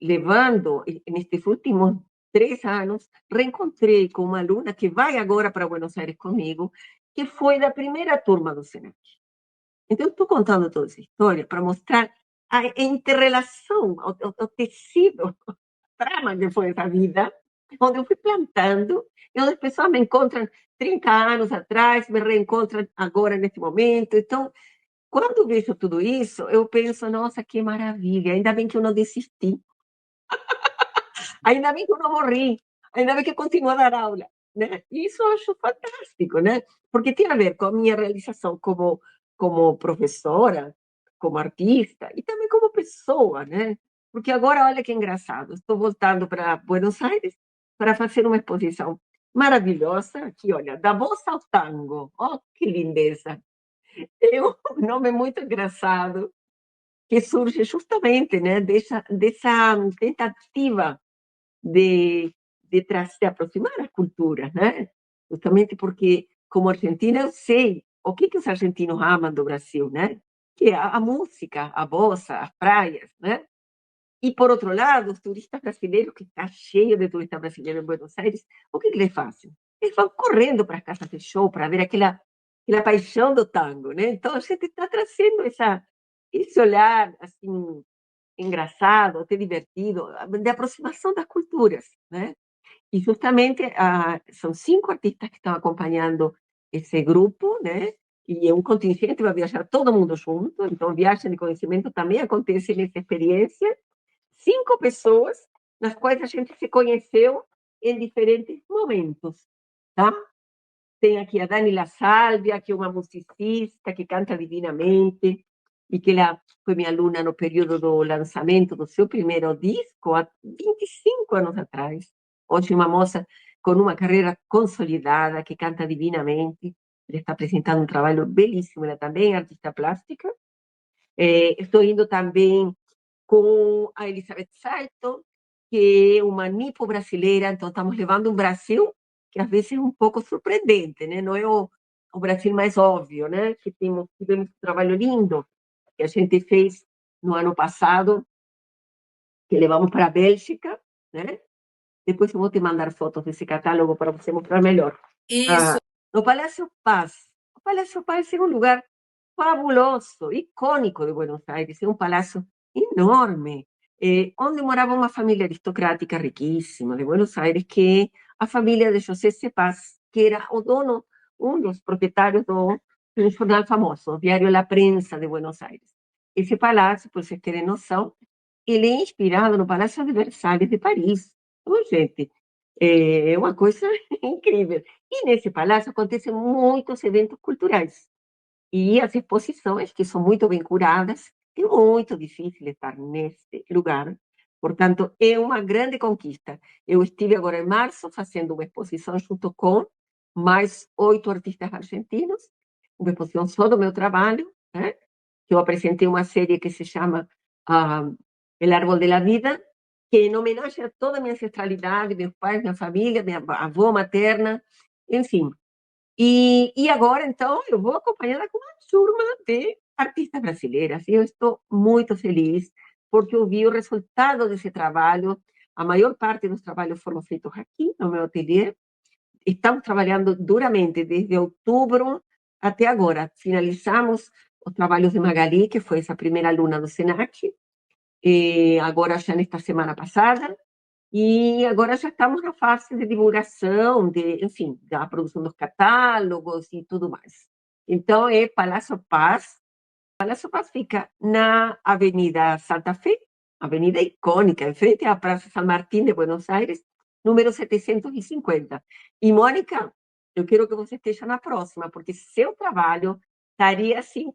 levando, nestes últimos 3 anos, reencontrei com uma aluna que vai agora para Buenos Aires comigo, que foi da primeira turma do Senac. Então, eu estou contando toda essa história para mostrar a interrelação, o tecido, a trama que foi essa vida, onde eu fui plantando, e onde as pessoas me encontram 30 anos atrás, me reencontram agora, nesse momento. Então, quando eu vejo tudo isso, eu penso, nossa, que maravilha, ainda bem que eu não desisti, ainda bem que eu não morri, ainda bem que eu continuo a dar aula, né? E isso eu acho fantástico, né? Porque tem a ver com a minha realização como professora, como artista e também como pessoa, né? Porque agora, olha que engraçado, estou voltando para Buenos Aires para fazer uma exposição maravilhosa aqui, olha, da bossa ao tango. Oh, que lindeza! É um nome muito engraçado que surge justamente, né, dessa tentativa de aproximar as culturas, né? Justamente porque, como argentina, eu sei o que os argentinos amam do Brasil, né? Que é a música, a bossa, as praias, né? E, por outro lado, os turistas brasileiros, que está cheio de turistas brasileiros em Buenos Aires, o que eles fazem? Eles vão correndo para as casas de show para ver aquela paixão do tango, né? Então, a gente está trazendo esse olhar, assim, engraçado, até divertido, de aproximação das culturas, né? E justamente são 5 artistas que estão acompanhando esse grupo, né? E é um contingente, vai viajar todo mundo junto, então viagem de conhecimento também acontece nessa experiência. 5 pessoas nas quais a gente se conheceu em diferentes momentos, tá? Tem aqui a Dani La Salvia, que é uma musicista que canta divinamente e que ela foi minha aluna no período do lançamento do seu primeiro disco, há 25 anos atrás. Hoje, uma moça com uma carreira consolidada, que canta divinamente. Ela está apresentando um trabalho belíssimo, ela também é artista plástica. Estou indo também com a Elizabeth Saito, que é uma nipo brasileira, então estamos levando um Brasil que às vezes é um pouco surpreendente, né? Não é o Brasil mais óbvio, né? Que tivemos um trabalho lindo que a gente fez no ano passado, que levamos para a Bélgica, né? Depois eu vou te mandar fotos desse catálogo para você mostrar melhor. Isso. No Palácio Paz. O Palácio Paz é um lugar fabuloso, icônico de Buenos Aires, é um palácio enorme, onde morava uma família aristocrática riquíssima de Buenos Aires, que é a família de José C. Paz, que era o dono, um dos proprietários de um jornal famoso, o Diário La Prensa de Buenos Aires. Esse palácio, por vocês terem noção, ele é inspirado no Palácio de Versalhes de Paris. Então, gente, é uma coisa incrível. E nesse palácio acontecem muitos eventos culturais. E as exposições, que são muito bem curadas, é muito difícil estar nesse lugar. Portanto, é uma grande conquista. Eu estive agora em março fazendo uma exposição junto com mais 8 artistas argentinos, uma exposição só do meu trabalho, né? Eu apresentei uma série que se chama El Árbol de la Vida, que é em homenagem a toda a minha ancestralidade, meus pais, minha família, minha avó materna, enfim. E agora, então, eu vou acompanhada com uma turma de artistas brasileiras. E eu estou muito feliz, porque eu vi o resultado desse trabalho. A maior parte dos trabalhos foram feitos aqui, no meu ateliê. Estamos trabalhando duramente, desde outubro até agora. Finalizamos os trabalhos de Magali, que foi essa primeira aluna do SENAC, agora já nesta semana passada. E agora já estamos na fase de divulgação, enfim, da produção dos catálogos e tudo mais. Então, é Palácio Paz. Palácio Paz fica na Avenida Santa Fe, avenida icônica, em frente à Praça San Martín de Buenos Aires, número 750. E, Mônica, eu quero que você esteja na próxima, porque seu trabalho estaria, assim,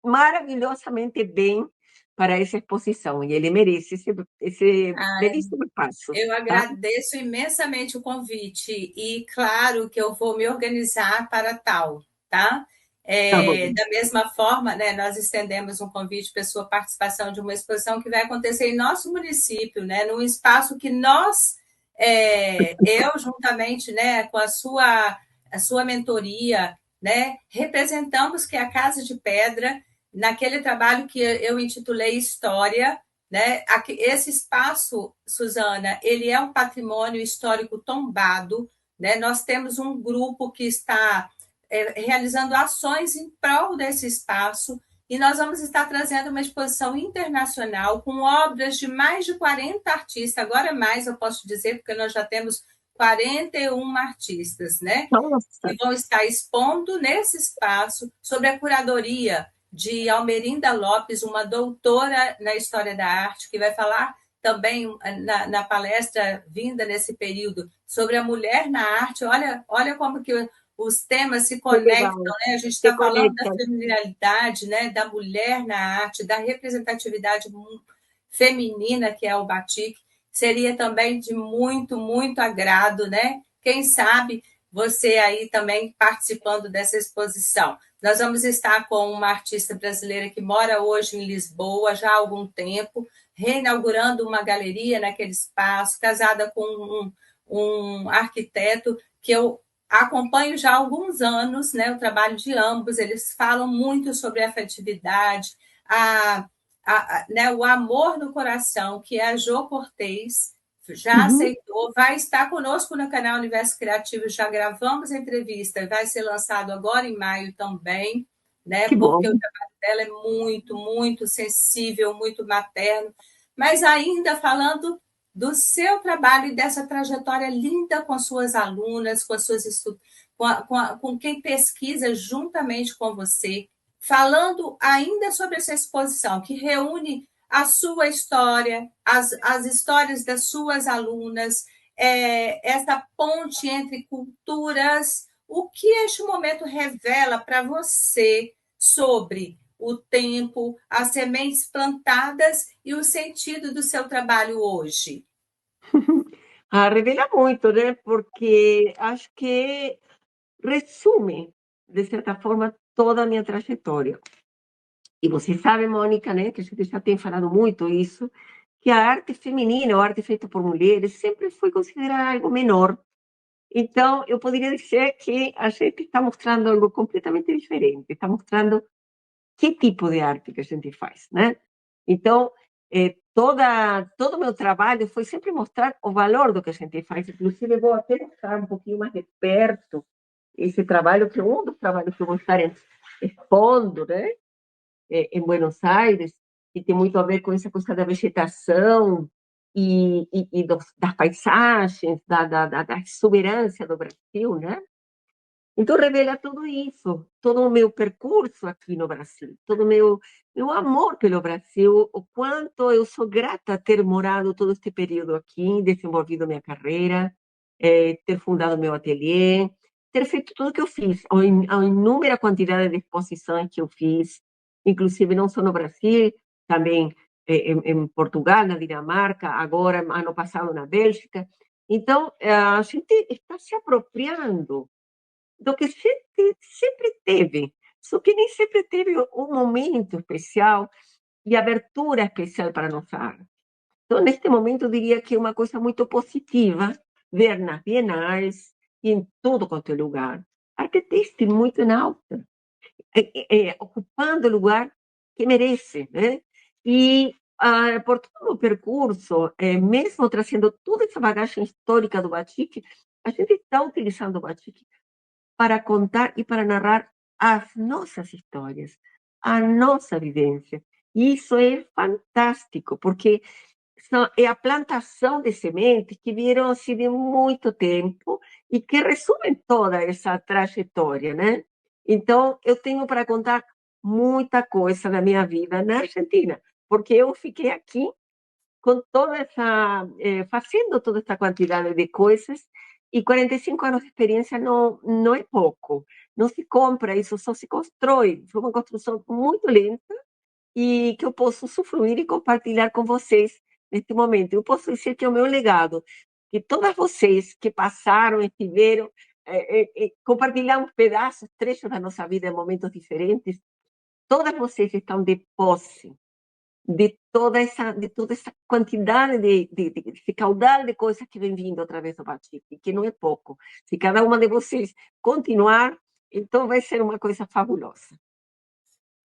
maravilhosamente bem para essa exposição, e ele merece esse belíssimo passo. Eu Tá? agradeço imensamente o convite e claro que eu vou me organizar para tal, tá? Tá bom. Da mesma forma, né, nós estendemos um convite para a sua participação de uma exposição que vai acontecer em nosso município, né, num espaço que nós, eu juntamente, né, com a sua mentoria, né, representamos, que é a Casa de Pedra, naquele trabalho que eu intitulei História, né? Esse espaço, Suzana, ele é um patrimônio histórico tombado, né? Nós temos um grupo que está realizando ações em prol desse espaço e nós vamos estar trazendo uma exposição internacional com obras de mais de 40 artistas, agora mais eu posso dizer, porque nós já temos 41 artistas, né? Nossa, Que vão estar expondo nesse espaço sobre a curadoria de Almerinda Lopes, uma doutora na história da arte, que vai falar também na palestra vinda nesse período sobre a mulher na arte. Olha como que os temas se que conectam, legal. né? A gente Se está falando da conecta. feminilidade, né? Da mulher na arte, da representatividade feminina que é o batik. Seria também de muito, muito agrado, né? Quem sabe você aí também participando dessa exposição. Nós vamos estar com uma artista brasileira que mora hoje em Lisboa já há algum tempo, reinaugurando uma galeria naquele espaço, casada com um arquiteto que eu acompanho já há alguns anos, né, o trabalho de ambos. Eles falam muito sobre a afetividade, né, o amor no coração, que é a Jo Cortez, já Uhum, aceitou, vai estar conosco no canal Universo Criativo, já gravamos a entrevista, vai ser lançado agora em maio também, né? que bom. Porque o trabalho dela é muito, muito sensível, muito materno, mas ainda falando do seu trabalho e dessa trajetória linda com suas alunas, com as suas com quem pesquisa juntamente com você, falando ainda sobre essa exposição que reúne a sua história, as histórias das suas alunas, essa ponte entre culturas. O que este momento revela para você sobre o tempo, as sementes plantadas e o sentido do seu trabalho hoje? Revela muito, né? Porque acho que resume, de certa forma, toda a minha trajetória. E você sabe, Mônica, né, que a gente já tem falado muito isso, que a arte feminina, ou arte feita por mulheres, sempre foi considerada algo menor. Então, eu poderia dizer que a gente está mostrando algo completamente diferente, está mostrando que tipo de arte que a gente faz, né? Então, todo o meu trabalho foi sempre mostrar o valor do que a gente faz. Inclusive, vou até mostrar um pouquinho mais de perto esse trabalho, que é um dos trabalhos que eu vou estar expondo, né? Em Buenos Aires, que tem muito a ver com essa coisa da vegetação e das paisagens, da exuberância do Brasil, né? Então, revela tudo isso, todo o meu percurso aqui no Brasil, todo o meu amor pelo Brasil, o quanto eu sou grata a ter morado todo este período aqui, desenvolvido minha carreira, ter fundado meu ateliê, ter feito tudo que eu fiz, a inúmera quantidade de exposições que eu fiz, inclusive não só no Brasil, também em Portugal, na Dinamarca, agora, ano passado, na Bélgica. Então, a gente está se apropriando do que sempre teve, só que nem sempre teve um momento especial e abertura especial para nossa arte. Então, neste momento, eu diria que é uma coisa muito positiva ver nas bienais e em todo quanto é lugar arte têxtil muito em alta, ocupando o lugar que merece, né? E por todo o percurso, mesmo trazendo toda essa bagagem histórica do batik, a gente está utilizando o batik para contar e para narrar as nossas histórias, a nossa vivência. E isso é fantástico, porque é a plantação de sementes que vieram assim de muito tempo e que resumem toda essa trajetória, né? Então, eu tenho para contar muita coisa da minha vida na Argentina, porque eu fiquei aqui com toda essa, fazendo toda essa quantidade de coisas, e 45 anos de experiência não é pouco. Não se compra, isso só se constrói. Foi uma construção muito lenta e que eu posso usufruir e compartilhar com vocês neste momento. Eu posso dizer que é o meu legado, que todas vocês que passaram, estiveram, compartilhamos pedaços, trechos da nossa vida em momentos diferentes, todas vocês estão de posse de toda essa quantidade de caudal de coisas que vem vindo através do batik, que não é pouco. Se cada uma de vocês continuar, então vai ser uma coisa fabulosa.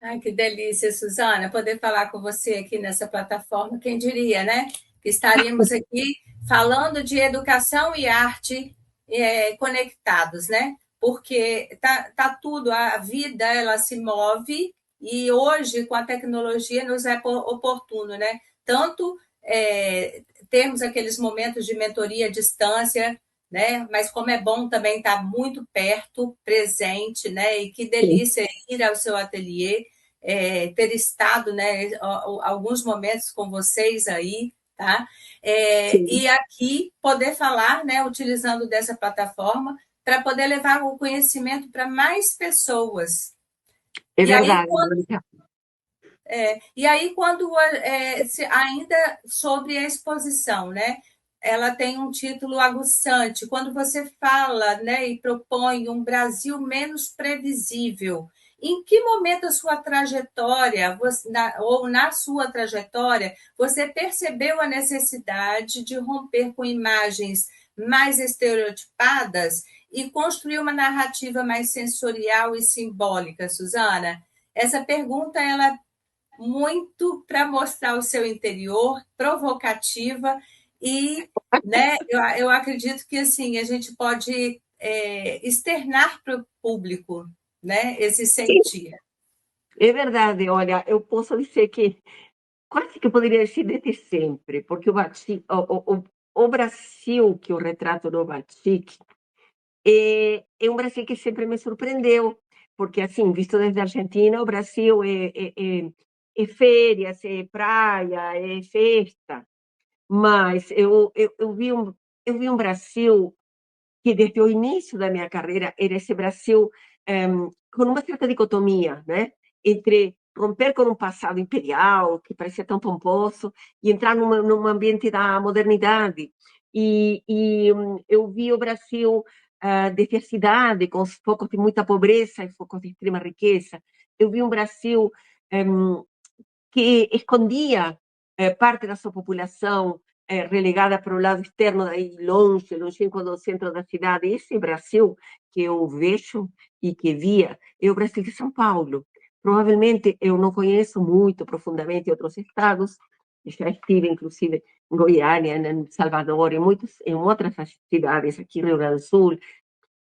Ai, que delícia, Suzana, poder falar com você aqui nessa plataforma. Quem diria, né? Que estaríamos aqui falando de educação e arte conectados, né? Porque tá tudo, a vida ela se move e hoje com a tecnologia nos é oportuno, né? Tanto termos aqueles momentos de mentoria à distância, né? Mas como é bom também estar muito perto, presente, né? E que Sim, delícia ir ao seu ateliê, ter estado, né, alguns momentos com vocês aí, tá? sim, E aqui poder falar, né, utilizando dessa plataforma, para poder levar o conhecimento para mais pessoas. é E aí, verdade, Mônica. quando ainda sobre a exposição, né? Ela tem um título aguçante. Quando você fala, né, e propõe um Brasil menos previsível, em que momento da sua trajetória, ou na sua trajetória, você percebeu a necessidade de romper com imagens mais estereotipadas e construir uma narrativa mais sensorial e simbólica, Suzana? Essa pergunta ela muito para mostrar o seu interior, provocativa e, né, eu acredito que assim a gente pode externar para o público, né, esse Sim, sentir. é verdade. Olha, eu posso dizer que quase que eu poderia dizer desde sempre, porque o Brasil que eu retrato no Batik é um Brasil que sempre me surpreendeu, porque, assim, visto desde a Argentina, o Brasil é férias, é praia, é festa, mas eu vi um Brasil que, desde o início da minha carreira, era esse Brasil com uma certa dicotomia, né? Entre romper com um passado imperial, que parecia tão pomposo, e entrar num ambiente da modernidade. Eu vi o Brasil desde a cidade, com os focos de muita pobreza e focos de extrema riqueza. Eu vi um Brasil um, que escondia parte da sua população relegada para o lado externo, daí longe, longínquo do centro da cidade. Esse Brasil que eu vejo e que via é o Brasil de São Paulo. Provavelmente eu não conheço muito profundamente outros estados, já estive inclusive em Goiânia, em Salvador, em outras cidades aqui no Rio Grande do Sul,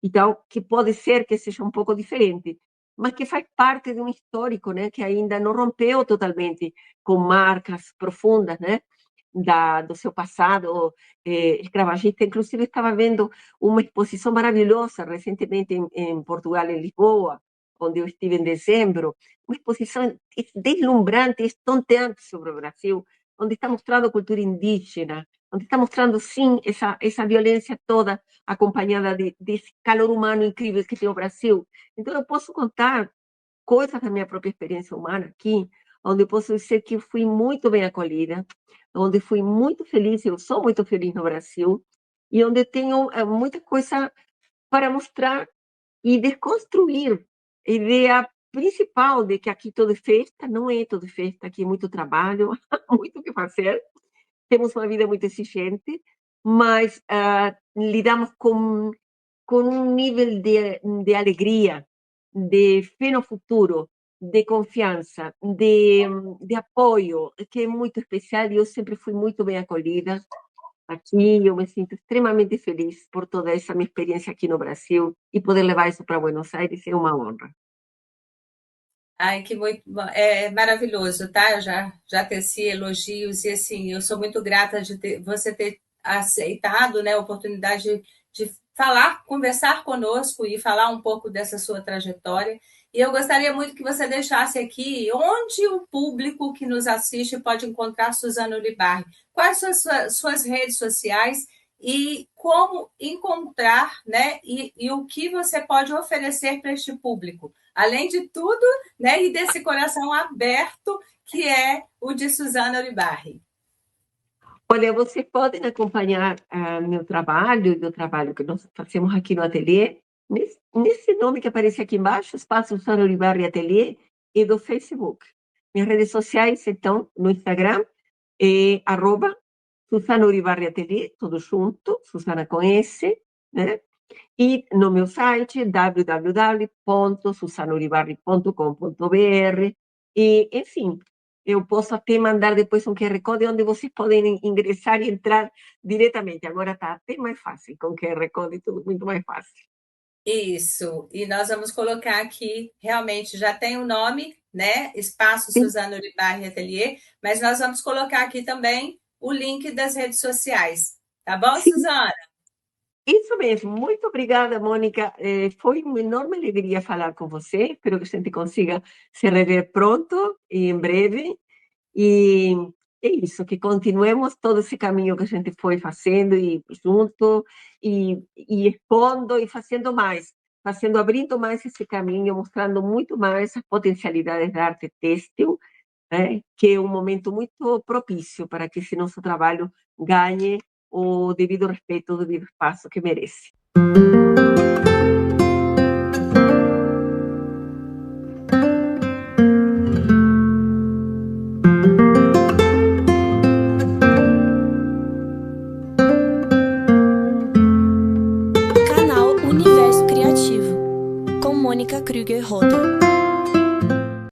então, que pode ser que seja um pouco diferente, mas que faz parte de um histórico, né, que ainda não rompeu totalmente com marcas profundas, né, do seu passado escravagista. Inclusive, estava vendo uma exposição maravilhosa recentemente em Portugal, em Lisboa, onde eu estive em dezembro, uma exposição deslumbrante, estonteante sobre o Brasil, onde está mostrando a cultura indígena, onde está mostrando, sim, essa violência toda acompanhada desse calor humano incrível que tem o Brasil. Então, eu posso contar coisas da minha própria experiência humana aqui, onde eu posso dizer que eu fui muito bem acolhida, onde fui muito feliz, eu sou muito feliz no Brasil, e onde tenho muita coisa para mostrar e desconstruir a ideia principal de que aqui tudo é festa. Não é tudo festa, aqui é muito trabalho, muito o que fazer, temos uma vida muito exigente, mas lidamos com um nível de alegria, de fé no futuro, de confiança, de apoio, que é muito especial, e eu sempre fui muito bem acolhida aqui. Eu me sinto extremamente feliz por toda essa minha experiência aqui no Brasil, e poder levar isso para Buenos Aires é uma honra. Ai, que muito é maravilhoso, tá? Eu já teci elogios e assim, eu sou muito grata de você ter aceitado, né, a oportunidade de falar, conversar conosco e falar um pouco dessa sua trajetória. E eu gostaria muito que você deixasse aqui onde o público que nos assiste pode encontrar Suzana Ulibarri. Quais são as suas redes sociais e como encontrar, né? E o que você pode oferecer para este público. Além de tudo, né, e desse coração aberto que é o de Suzana Ulibarri. Olha, vocês podem acompanhar meu trabalho e o trabalho que nós fazemos aqui no ateliê, nesse nome que aparece aqui embaixo, Espaço Susana Ulibarri Ateliê, e do Facebook. Minhas redes sociais, então, no Instagram, arroba Susana Ulibarri Ateliê, tudo junto, Susana com S, né? E no meu site, www.susanauribarri.com.br. E, enfim, eu posso até mandar depois um QR Code onde vocês podem ingressar e entrar diretamente. Agora está até mais fácil, com QR Code, tudo muito mais fácil. Isso, e nós vamos colocar aqui, realmente já tem o nome, né? Espaço Sim, Suzana Ulibarri Ateliê, mas nós vamos colocar aqui também o link das redes sociais. Tá bom, sim. Suzana? Isso mesmo. Muito obrigada, Mônica. Foi uma enorme alegria falar com você. Espero que a gente consiga se rever pronto e em breve. E é isso, que continuemos todo esse caminho que a gente foi fazendo e junto e expondo e fazendo, abrindo mais esse caminho, mostrando muito mais as potencialidades da arte têxtil, né, que é um momento muito propício para que esse nosso trabalho ganhe o devido respeito, o devido espaço que merece. Canal Universo Criativo, com Mônica Krüger Rotter.